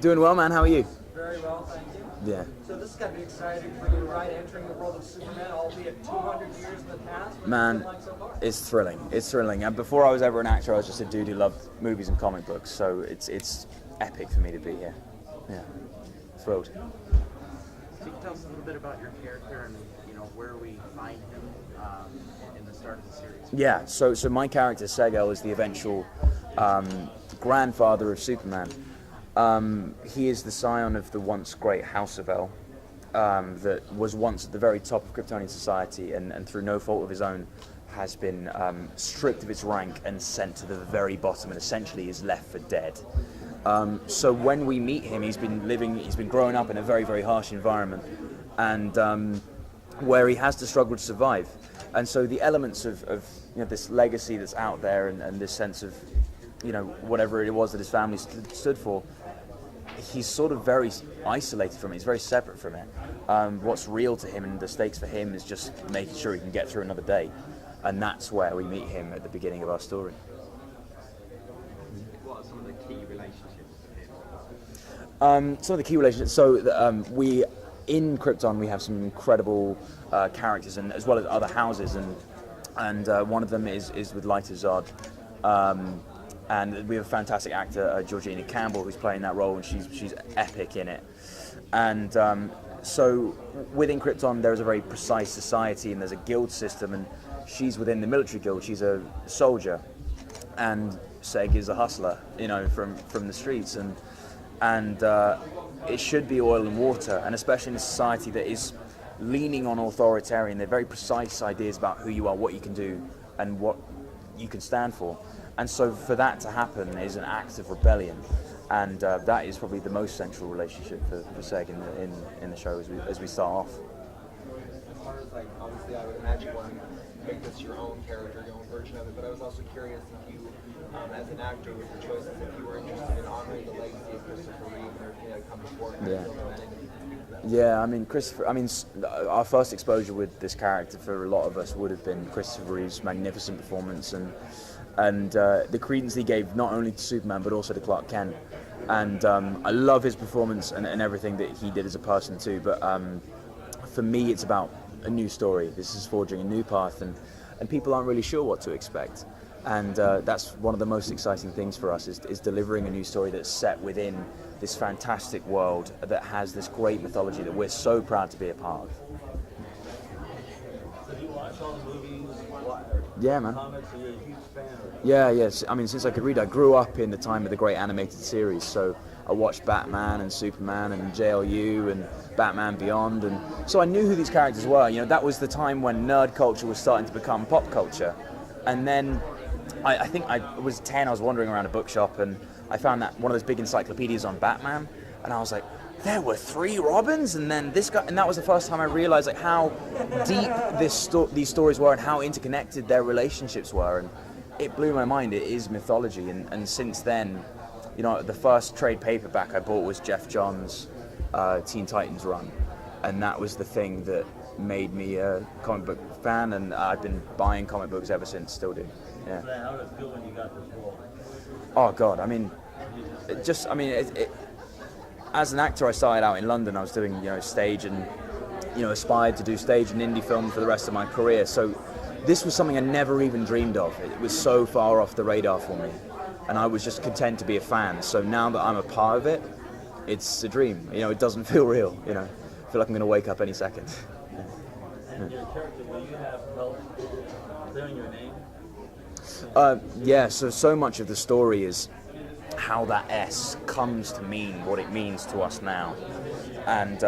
Doing well, man. How are you? Very well, thank you. Yeah. So this is going to be exciting for you, right? Entering the world of Superman, albeit 200 years in the past. What's Man, it been like so far? it's thrilling. It's thrilling. And before I was ever an actor, I was just a dude who loved movies and comic books. So it's epic for me to be here. Yeah. Thrilled. So you can tell us a little bit about your character and where we find him in the start of the series. Yeah. So my character Seyg-El is the eventual grandfather of Superman. He is the scion of the once great House of El, that was once at the very top of Kryptonian society, and through no fault of his own, has been stripped of its rank and sent to the very bottom, and essentially is left for dead. So when we meet him, he's been growing up in a very, very harsh environment, and where he has to struggle to survive. And so the elements of this legacy that's out there, and this sense of whatever it was that his family stood for, he's sort of very isolated from it. He's very separate from it. What's real to him and the stakes for him is just making sure he can get through another day, and that's where we meet him at the beginning of our story. What are some of the key relationships for him? Some of the key relationships. So we in Krypton we have some incredible characters, and as well as other houses, and one of them is with IZombie. And we have a fantastic actor, Georgina Campbell, who's playing that role, and she's epic in it. And so within Krypton, there is a very precise society, and there's a guild system, and she's within the military guild. She's a soldier, and Seg is a hustler, from the streets, and it should be oil and water, and especially in a society that is leaning on authoritarian. They're very precise ideas about who you are, what you can do, and what you can stand for. And so for that to happen is an act of rebellion, and that is probably the most central relationship for Seg in the show as we start off. As far as obviously I would imagine you want to make this your own character, your own version of it, but I was also curious if you, as an actor with your choices, if you were interested in honoring the legacy of Christopher Reeve or anything that come before him. Yeah, I mean, our first exposure with this character for a lot of us would have been Christopher Reeve's magnificent performance, and the credence he gave not only to Superman but also to Clark Kent. And I love his performance and everything that he did as a person too, but for me it's about a new story. This is forging a new path, and people aren't really sure what to expect. And that's one of the most exciting things for us, is delivering a new story that's set within this fantastic world that has this great mythology that we're so proud to be a part of. So do you watch all the movies? Yeah, man. Comics, are you a huge fan of it? Yeah, yes. I mean, since I could read, I grew up in the time of the great animated series. So I watched Batman and Superman and JLU and Batman Beyond, and so I knew who these characters were. That was the time when nerd culture was starting to become pop culture. And then I think I was 10. I was wandering around a bookshop, and I found that one of those big encyclopedias on Batman, and I was like, there were 3 Robins, and then this guy, and that was the first time I realized how deep these stories were and how interconnected their relationships were, and it blew my mind. It is mythology, and since then, the first trade paperback I bought was Jeff Johns' Teen Titans run, and that was the thing that made me a comic book fan, and I've been buying comic books ever since, still do. Yeah. So how did it feel when you got this role? Oh God, I mean, as an actor, I started out in London. I was doing, stage, and aspired to do stage and indie film for the rest of my career. So this was something I never even dreamed of. It was so far off the radar for me, and I was just content to be a fan. So now that I'm a part of it, it's a dream. It doesn't feel real. I feel like I'm going to wake up any second. And your character, will you have help clearing your name? Yeah. So much of the story is how that S comes to mean what it means to us now, and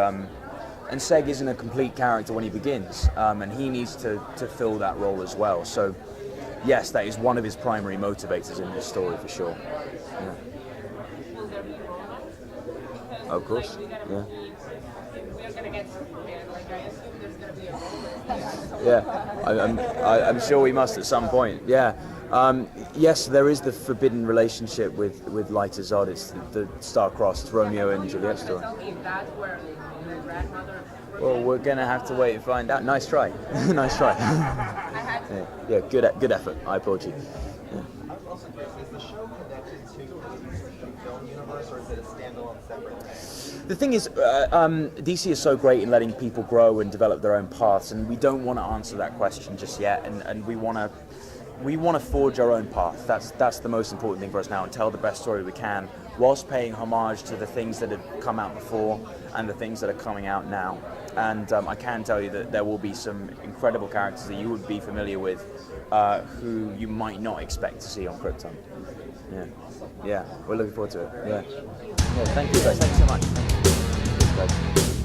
Seg isn't a complete character when he begins, and he needs to fill that role as well. So yes, that is one of his primary motivators in this story for sure. Yeah. Of course. Yeah. Yeah, I'm sure we must at some point. Yeah. Yes, there is the forbidden relationship with IZombie. It's the star-crossed Romeo and Juliet story. Well, we're gonna have to wait and find out. Nice try. Nice try. Yeah, good effort. I applaud you. Yeah. I was also curious, is the show connected to the Krypton film universe, or is it a standalone separate thing? The thing is, DC is so great in letting people grow and develop their own paths, and we don't want to answer that question just yet, and we want to forge our own path. That's the most important thing for us now, and tell the best story we can, whilst paying homage to the things that have come out before and the things that are coming out now. And I can tell you that there will be some incredible characters that you would be familiar with, who you might not expect to see on Krypton. Yeah, we're looking forward to it. Yeah, thank you guys. Thanks so much. Thanks, guys.